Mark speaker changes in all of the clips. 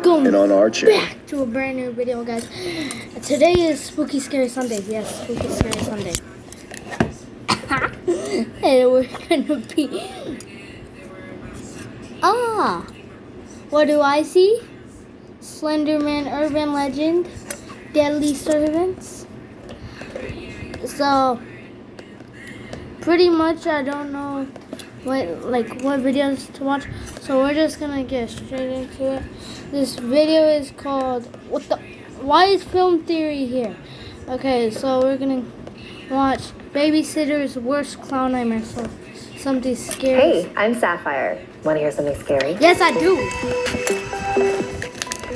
Speaker 1: Welcome
Speaker 2: and on our channel.
Speaker 1: back to a brand new video, guys. Today is Spooky Scary Sunday. Yes, Spooky Scary Sunday. And we're gonna be... what do I see? Slenderman Urban Legend, Deadly Servants. So, pretty much I don't know what videos to watch, so we're just gonna get straight into it. This video is called why is Film Theory here? Okay, so we're gonna watch Babysitter's Worst Clown Nightmare. So something scary.
Speaker 3: Hey, I'm Sapphire. Want to hear something scary?
Speaker 1: Yes, I do.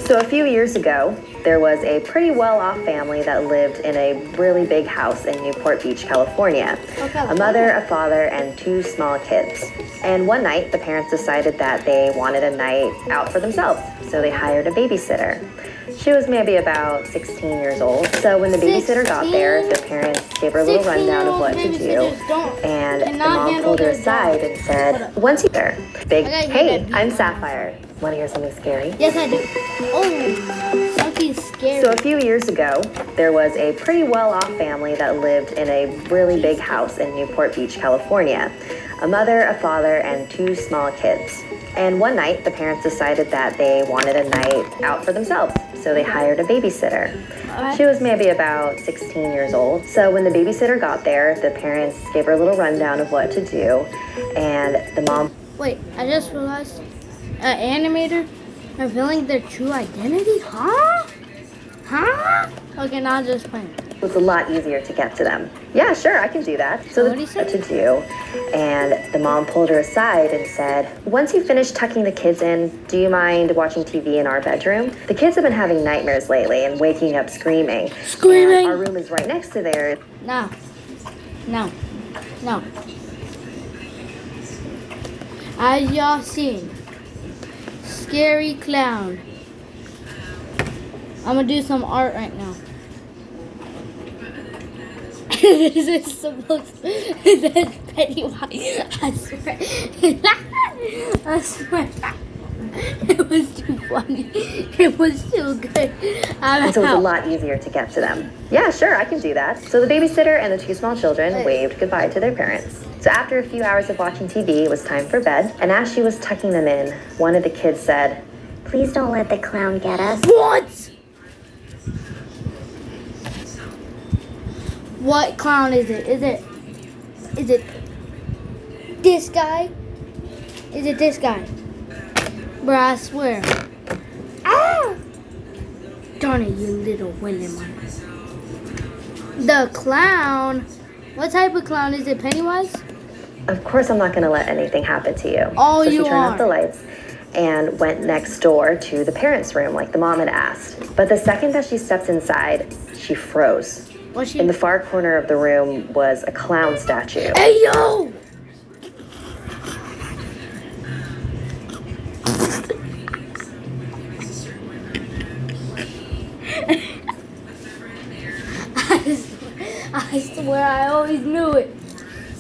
Speaker 3: So a few years ago, there was a pretty well-off family that lived in a really big house in Newport Beach, California. A mother, a father, and two small kids. And one night, the parents decided that they wanted a night out for themselves, so they hired a babysitter. She was maybe about 16 years old. So when the babysitter got there, the parents gave her a little rundown of what to do. And the mom pulled her aside and said, once you're there, hey, I'm Sapphire. Want to hear something scary?
Speaker 1: Yes, I do. Oh, something scary.
Speaker 3: So a few years ago, there was a pretty well-off family that lived in a really big house in Newport Beach, California. A mother, a father, and two small kids. And one night, the parents decided that they wanted a night out for themselves, so they hired a babysitter. She was maybe about 16 years old. So when the babysitter got there, the parents gave her a little rundown of what to do, and the mom...
Speaker 1: Wait, I just realized, animator revealing their true identity? Huh? Okay, now I'm just playing.
Speaker 3: It was a lot easier to get to them. Yeah, sure, I can do that. So
Speaker 1: What
Speaker 3: to do, and the mom pulled her aside and said, once you finish tucking the kids in, do you mind watching TV in our bedroom? The kids have been having nightmares lately and waking up screaming.
Speaker 1: Screaming?
Speaker 3: And our room is right next to theirs.
Speaker 1: No. As y'all seen, scary clown. I'm gonna do some art right now. This is supposed to... That's Pennywise. I swear. I swear. It was too funny. It was too good.
Speaker 3: So it was a lot easier to get to them. Yeah, sure, I can do that. So the babysitter and the two small children waved goodbye to their parents. So after a few hours of watching TV, it was time for bed. And as she was tucking them in, one of the kids said, "Please don't let the clown get us."
Speaker 1: What? What clown is it? Is it this guy? Is it this guy? Bruh, I swear. Ah! Darn it, you little willy man. The clown? What type of clown? Is it Pennywise?
Speaker 3: Of course I'm not going to let anything happen to you.
Speaker 1: Oh,
Speaker 3: so she
Speaker 1: you
Speaker 3: turned
Speaker 1: are.
Speaker 3: off the lights and went next door to the parents' room like the mom had asked. But the second that she stepped inside, she froze. In the far corner of the room was a clown statue.
Speaker 1: Hey, yo! I swear I always knew it.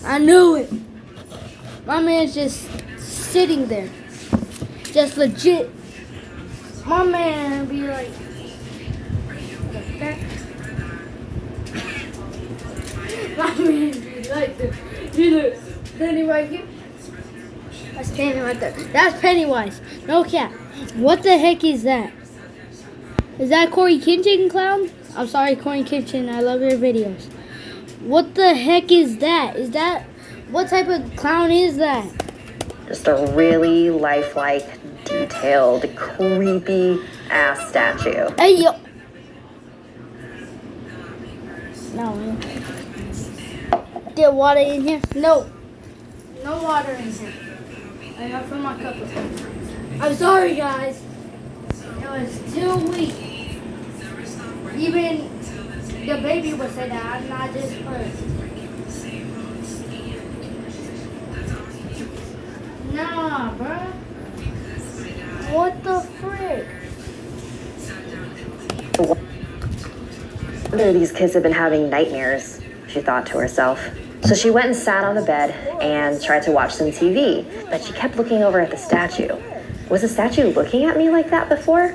Speaker 1: I knew it. My man's just sitting there. Just legit. My man be like... My man be like this. You look standing right here. I'm standing right there. That's Pennywise. No cap. What the heck is that? Is that Corey Kitchen clown? I'm sorry, Corey Kitchen. I love your videos. What the heck is that? What type of clown is that?
Speaker 3: Just a really lifelike, detailed, creepy ass statue.
Speaker 1: Hey, yo. No. There water in here? No. No water in here. I got from my cup. I'm sorry, guys. It was too weak. Even the baby would say that. I'm not just her. Nah, bruh. What the frick?
Speaker 3: No wonder these kids have been having nightmares, she thought to herself. So she went and sat on the bed and tried to watch some TV, but she kept looking over at the statue. Was the statue looking at me like that before?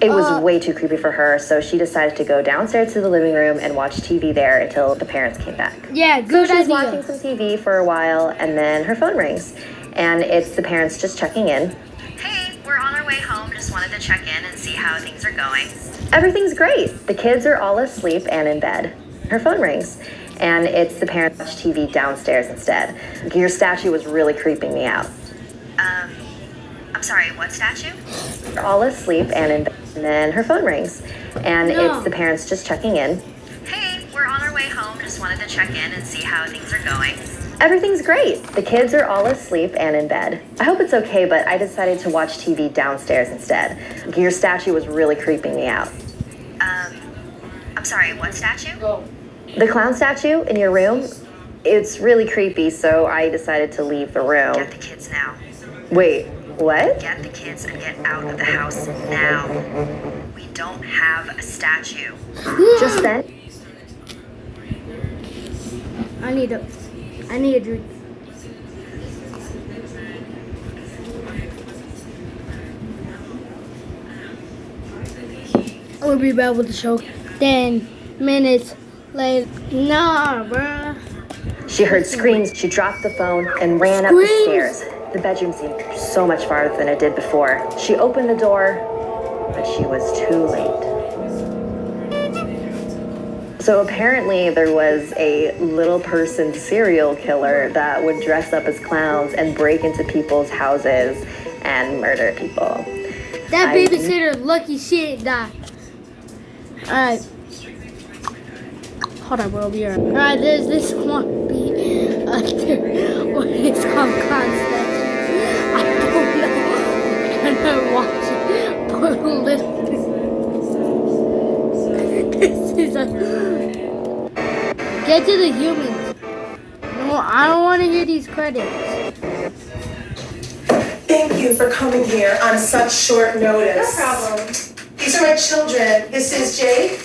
Speaker 3: It was way too creepy for her, so she decided to go downstairs to the living room and watch TV there until the parents came back.
Speaker 1: Yeah,
Speaker 3: So
Speaker 1: good
Speaker 3: she was
Speaker 1: idea.
Speaker 3: watching some TV for a while, and then her phone rings. And it's the parents just checking in. Hey, we're on our way home. Just wanted to check in and see how things are going. Everything's great. The kids are all asleep and in bed. Her phone rings, and it's the parents watch TV downstairs instead. Your statue was really creeping me out. I'm sorry, what statue? They're all asleep and in bed. And then her phone rings, and it's the parents just checking in. Hey, we're on our way home. Just wanted to check in and see how things are going. Everything's great. The kids are all asleep and in bed. I hope it's okay, but I decided to watch TV downstairs instead. Your statue was really creeping me out. I'm sorry, what statue? The clown statue in your room. It's really creepy, so I decided to leave the room. Get the kids now. Wait, what? Get the kids and get out of the house now. We don't have a statue. Just then.
Speaker 1: I need a drink. We'll be back with the show 10 minutes later. Nah, bruh.
Speaker 3: She heard screams. She dropped the phone and ran up the stairs. The bedroom seemed so much farther than it did before. She opened the door, but she was too late. So apparently there was a little person serial killer that would dress up as clowns and break into people's houses and murder people.
Speaker 1: That babysitter lucky shit died. Alright. Hold on, we'll be right. Alright, there's this one beat what it's called Constance. I don't know. I'm gonna watch it. Put a little This is a get to the humans. No, I don't want to hear these credits.
Speaker 2: Thank you for coming here on such short notice.
Speaker 4: No problem.
Speaker 2: These are my children. This is Jake.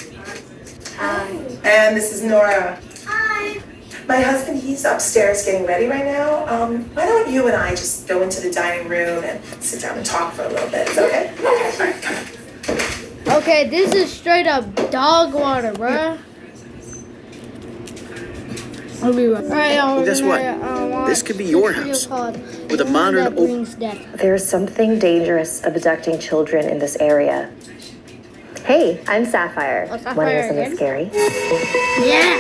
Speaker 4: Hi.
Speaker 2: And this is Nora.
Speaker 4: Hi.
Speaker 2: My husband, he's upstairs getting ready right now. Why don't you and I just go into the dining room and sit down and talk for a little bit? Is that okay? Okay, all right, come on.
Speaker 1: Okay, this is straight up dog water, bruh. I'll be right. Alright,
Speaker 5: Well, guess what? This could be your house. With a modern open.
Speaker 3: There's something dangerous abducting children in this area. Hey, I'm Sapphire.
Speaker 1: Oh, Sapphire
Speaker 3: Want to hear something
Speaker 1: again?
Speaker 3: scary?
Speaker 1: Yeah.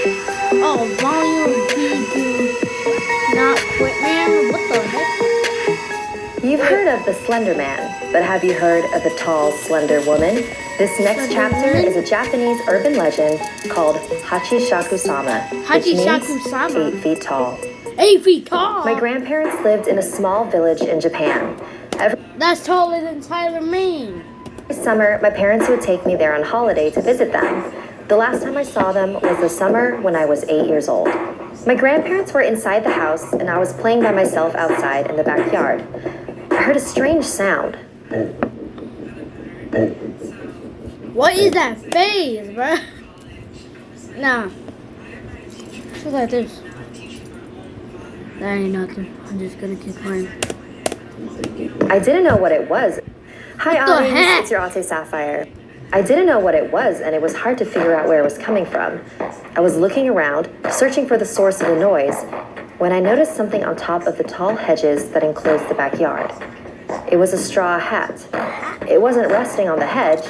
Speaker 1: Oh, volume B to not quit, man. What the heck?
Speaker 3: You've heard of the Slender Man, but have you heard of the tall, slender woman? This next
Speaker 1: Slender
Speaker 3: chapter
Speaker 1: woman?
Speaker 3: is a Japanese urban legend called Hachishaku-sama, which means
Speaker 1: Hachishaku-sama.
Speaker 3: 8 feet tall.
Speaker 1: 8 feet tall.
Speaker 3: My grandparents lived in a small village in Japan. Every
Speaker 1: That's taller than Tyler Maine.
Speaker 3: summer, my parents would take me there on holiday to visit them. The last time I saw them was the summer when I was 8 years old. My grandparents were inside the house, and I was playing by myself outside in the backyard. I heard a strange sound.
Speaker 1: What is that face, bruh? Nah. Look like this. That ain't nothing. I'm just gonna keep playing.
Speaker 3: I didn't know what it was. Hi,
Speaker 1: What the
Speaker 3: audience.
Speaker 1: heck?
Speaker 3: It's your Auntie Sapphire. I didn't know what it was, and it was hard to figure out where it was coming from. I was looking around, searching for the source of the noise, when I noticed something on top of the tall hedges that enclosed the backyard. It was a straw hat. It wasn't resting on the hedge,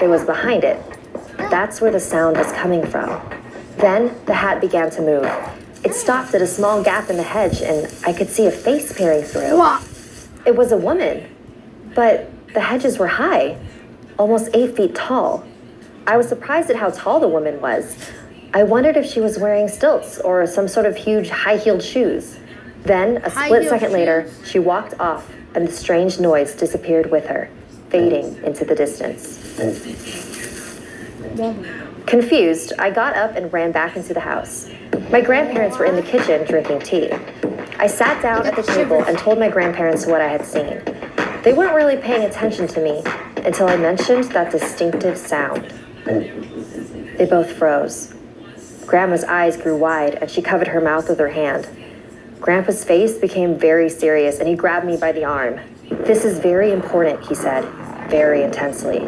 Speaker 3: it was behind it. That's where the sound was coming from. Then the hat began to move. It stopped at a small gap in the hedge, and I could see a face peering through.
Speaker 1: What?
Speaker 3: It was a woman, but the hedges were high, almost 8 feet tall. I was surprised at how tall the woman was. I wondered if she was wearing stilts or some sort of huge high-heeled shoes. Then, a split
Speaker 1: High-heeled
Speaker 3: second later,
Speaker 1: shoes?
Speaker 3: she walked off, and the strange noise disappeared with her, fading into the distance. Confused, I got up and ran back into the house. My grandparents were in the kitchen drinking tea. I sat down at the table and told my grandparents what I had seen. They weren't really paying attention to me until I mentioned that distinctive sound. They both froze. Grandma's eyes grew wide and she covered her mouth with her hand. Grandpa's face became very serious and he grabbed me by the arm. "This is very important," he said, very intensely.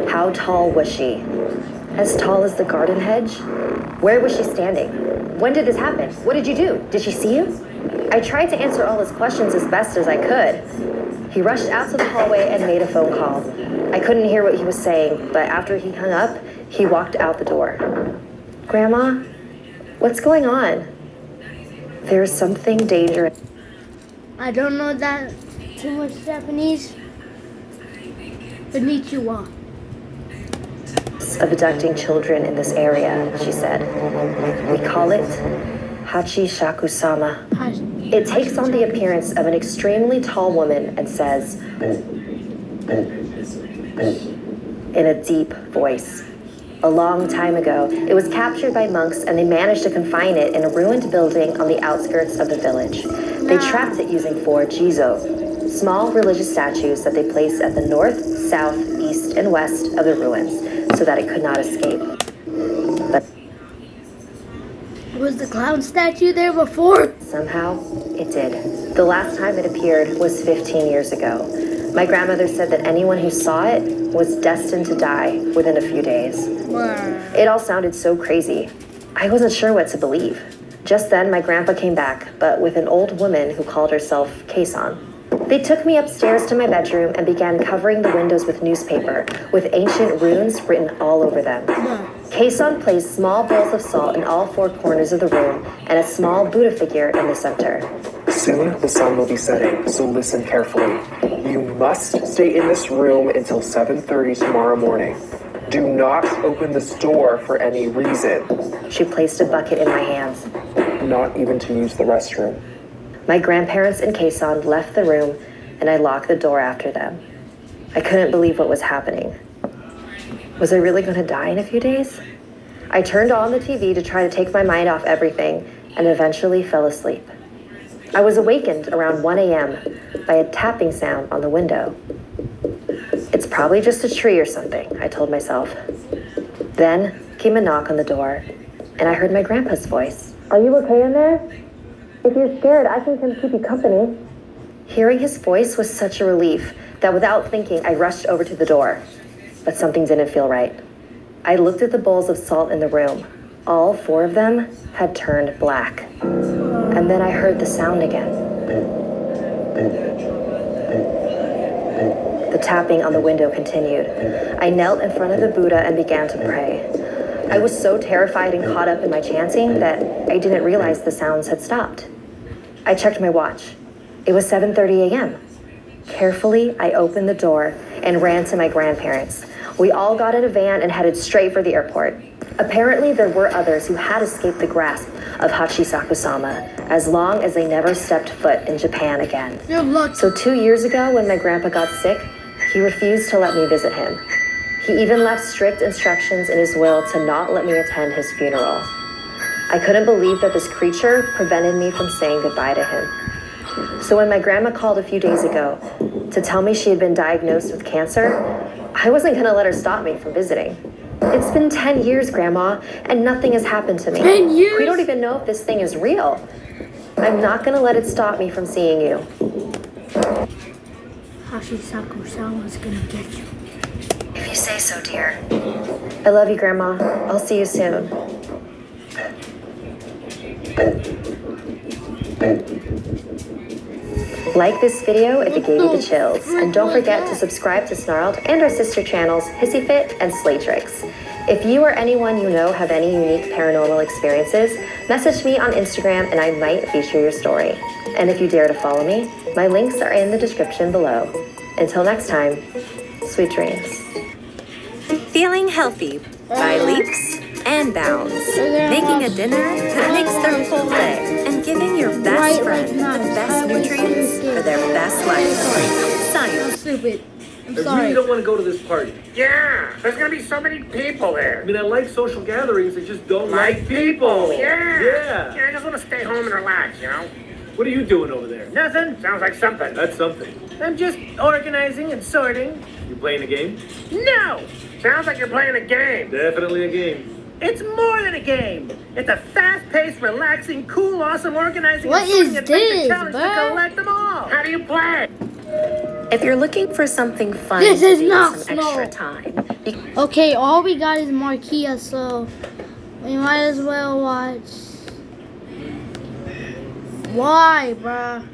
Speaker 3: How tall was she? As tall as the garden hedge? Where was she standing? When did this happen? What did you do? Did she see you? I tried to answer all his questions as best as I could. He rushed out to the hallway and made a phone call. I couldn't hear what he was saying, but after he hung up, he walked out the door. Grandma, what's going on? There's something dangerous.
Speaker 1: I don't know that too much Japanese. Konnichiwa.
Speaker 3: Abducting children in this area, she said. We call it Hachishaku-sama. It takes on the appearance of an extremely tall woman and says, in a deep voice. A long time ago, it was captured by monks and they managed to confine it in a ruined building on the outskirts of the village. They trapped it using 4 jizo, small religious statues that they placed at the north, south, east, and west of the ruins so that it could not escape. But
Speaker 1: Was the clown statue there before?
Speaker 3: somehow, it did. The last time it appeared was 15 years ago. My grandmother said that anyone who saw it was destined to die within a few days. It all sounded so crazy. I wasn't sure what to believe. Just then, my grandpa came back, but with an old woman who called herself Keisan. They took me upstairs to my bedroom and began covering the windows with newspaper, with ancient runes written all over them. Keisan placed small bowls of salt in all 4 corners of the room and a small Buddha figure in the center.
Speaker 6: Soon the sun will be setting, so listen carefully. You must stay in this room until 7:30 tomorrow morning. Do not open this door for any reason.
Speaker 3: She placed a bucket in my hands.
Speaker 6: Not even to use the restroom.
Speaker 3: My grandparents and Keisan left the room, and I locked the door after them. I couldn't believe what was happening. Was I really going to die in a few days? I turned on the TV to try to take my mind off everything, and eventually fell asleep. I was awakened around 1 a.m. by a tapping sound on the window. It's probably just a tree or something, I told myself. Then came a knock on the door, and I heard my grandpa's voice. Are you okay in there? If you're scared, I can come keep you company. Hearing his voice was such a relief that without thinking, I rushed over to the door. But something didn't feel right. I looked at the bowls of salt in the room. All 4 of them had turned black. And then I heard the sound again. The tapping on the window continued. I knelt in front of the Buddha and began to pray. I was so terrified and caught up in my chanting that I didn't realize the sounds had stopped. I checked my watch. It was 7:30 a.m. Carefully, I opened the door and ran to my grandparents. We all got in a van and headed straight for the airport. Apparently, there were others who had escaped the grasp of Hachisaku-sama, as long as they never stepped foot in Japan again. So 2 years ago, when my grandpa got sick, he refused to let me visit him. He even left strict instructions in his will to not let me attend his funeral. I couldn't believe that this creature prevented me from saying goodbye to him. So when my grandma called a few days ago to tell me she had been diagnosed with cancer, I wasn't going to let her stop me from visiting. It's been 10 years, Grandma, and nothing has happened to me.
Speaker 1: 10 years?
Speaker 3: We don't even know if this thing is real. I'm not going to let it stop me from seeing you.
Speaker 1: Hachisaku-sama's gonna get you.
Speaker 3: If you say so, dear. I love you, Grandma. I'll see you soon. Like this video if it gave you the chills. And don't forget to subscribe to Snarled and our sister channels, Hissy Fit and Slaytrix. If you or anyone you know have any unique paranormal experiences, message me on Instagram and I might feature your story. And if you dare to follow me, my links are in the description below. Until next time, sweet dreams.
Speaker 7: Feeling healthy by leaps and bounds. Making a dinner that makes their whole day. And giving your best friend the best nutrients for their best life. Science.
Speaker 1: Stupid. I'm
Speaker 8: I
Speaker 1: sorry.
Speaker 8: really don't want to go to this party.
Speaker 9: Yeah, there's gonna be so many people there.
Speaker 8: I mean, I like social gatherings, I just don't like people.
Speaker 9: Yeah.
Speaker 8: Yeah.
Speaker 9: I just want to stay home and relax, you know?
Speaker 8: What are you doing over there?
Speaker 9: Nothing. Sounds like something.
Speaker 8: That's something.
Speaker 9: I'm just organizing and sorting.
Speaker 8: You playing a game?
Speaker 9: No! Sounds like you're playing a game.
Speaker 8: Definitely a game.
Speaker 9: It's more than a game. It's a fast-paced, relaxing, cool, awesome organizing
Speaker 1: What
Speaker 9: and sorting
Speaker 1: is
Speaker 9: adventure
Speaker 1: this,
Speaker 9: challenge to
Speaker 1: bruh?
Speaker 9: collect them all. How do you play?
Speaker 7: If you're looking for something fun
Speaker 1: This
Speaker 7: to
Speaker 1: is
Speaker 7: do
Speaker 1: not
Speaker 7: some extra
Speaker 1: snow.
Speaker 7: time, you
Speaker 1: Okay, all we got is Marquia, so we might as well watch. Why, bruh?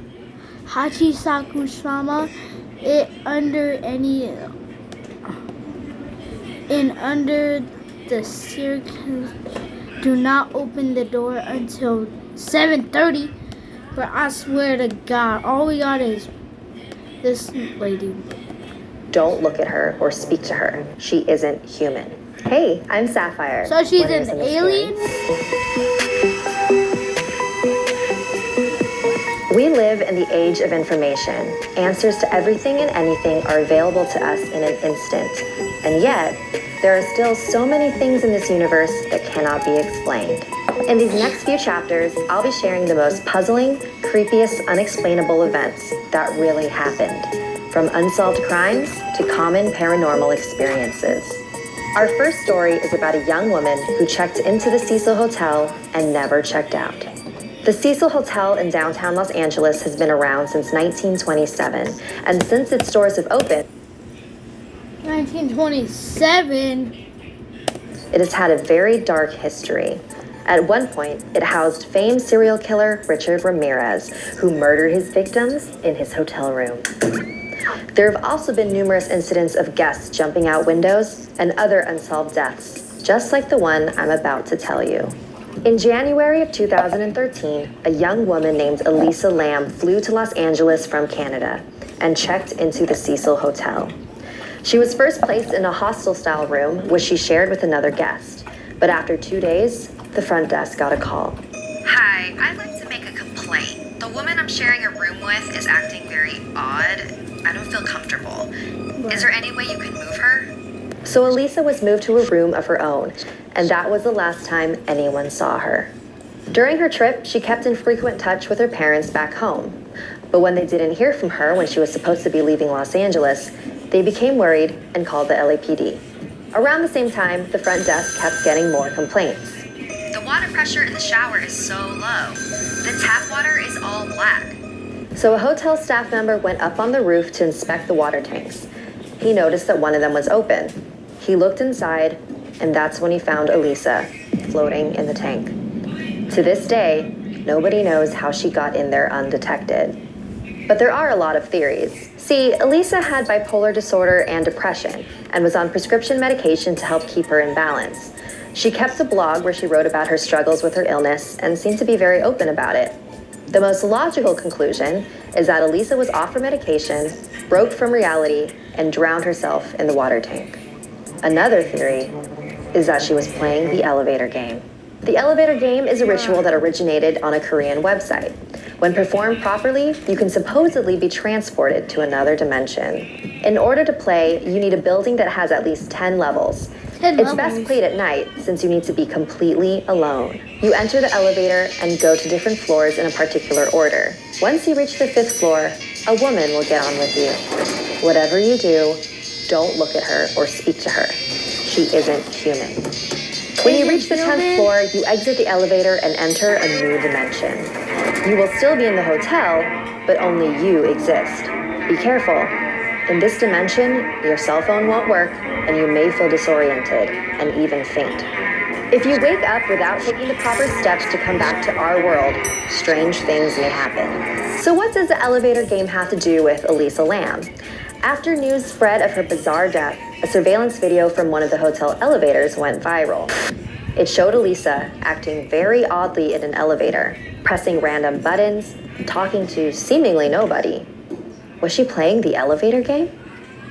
Speaker 1: Hachisaku-sama, under the circus. Do not open the door until 7:30. But I swear to God, all we got is this lady.
Speaker 3: Don't look at her or speak to her. She isn't human. Hey, I'm Sapphire.
Speaker 1: So she's
Speaker 3: What is
Speaker 1: an
Speaker 3: in the
Speaker 1: alien?
Speaker 3: We live in the age of information. Answers to everything and anything are available to us in an instant. And yet, there are still so many things in this universe that cannot be explained. In these next few chapters, I'll be sharing the most puzzling, creepiest, unexplainable events that really happened, from unsolved crimes to common paranormal experiences. Our first story is about a young woman who checked into the Cecil Hotel and never checked out. The Cecil Hotel in downtown Los Angeles has been around since 1927, and since its doors have opened,
Speaker 1: 1927.
Speaker 3: it has had a very dark history. At one point, it housed famed serial killer Richard Ramirez, who murdered his victims in his hotel room. There have also been numerous incidents of guests jumping out windows and other unsolved deaths, just like the one I'm about to tell you. In January of 2013, a young woman named Elisa Lam flew to Los Angeles from Canada and checked into the Cecil Hotel. She was first placed in a hostel-style room, which she shared with another guest. But after 2 days, the front desk got a call.
Speaker 10: Hi, I'd like to make a complaint. The woman I'm sharing a room with is acting very odd. I don't feel comfortable. Is there any way you can move her?
Speaker 3: So Elisa was moved to a room of her own, and that was the last time anyone saw her. During her trip, she kept in frequent touch with her parents back home. But when they didn't hear from her when she was supposed to be leaving Los Angeles, they became worried and called the LAPD. Around the same time, the front desk kept getting more complaints.
Speaker 10: The water pressure in the shower is so low. The tap water is all black.
Speaker 3: So a hotel staff member went up on the roof to inspect the water tanks. He noticed that one of them was open. He looked inside, and that's when he found Elisa floating in the tank. To this day, nobody knows how she got in there undetected. But there are a lot of theories. See, Elisa had bipolar disorder and depression, and was on prescription medication to help keep her in balance. She kept a blog where she wrote about her struggles with her illness and seemed to be very open about it. The most logical conclusion is that Elisa was off her medication, broke from reality, and drowned herself in the water tank. Another theory is that she was playing the elevator game. The elevator game is a ritual that originated on a Korean website. When performed properly, you can supposedly be transported to another dimension. In order to play, you need a building that has at least 10 levels. It's best played at night since you need to be completely alone. You enter the elevator and go to different floors in a particular order. Once you reach the 5th floor, a woman will get on with you. Whatever you do, don't look at her or speak to her. She isn't human. When you reach the 10th floor, you exit the elevator and enter a new dimension. You will still be in the hotel, but only you exist. Be careful. In this dimension, your cell phone won't work, and you may feel disoriented and even faint. If you wake up without taking the proper steps to come back to our world, strange things may happen. So what does the elevator game have to do with Elisa Lam? After news spread of her bizarre death, a surveillance video from one of the hotel elevators went viral. It showed Elisa acting very oddly in an elevator, pressing random buttons, talking to seemingly nobody. Was she playing the elevator game?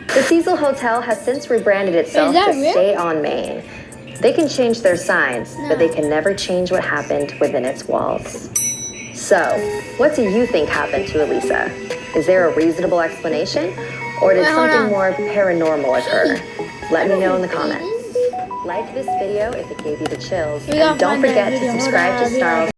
Speaker 3: The Cecil Hotel has since rebranded itself to Stay on Main. They can change their signs, but they can never change what happened within its walls. So, what do you think happened to Elisa? Is there a reasonable explanation? Or did something more paranormal occur? Let me know in the comments. Like this video if it gave you the chills. And don't forget to subscribe to Snarls.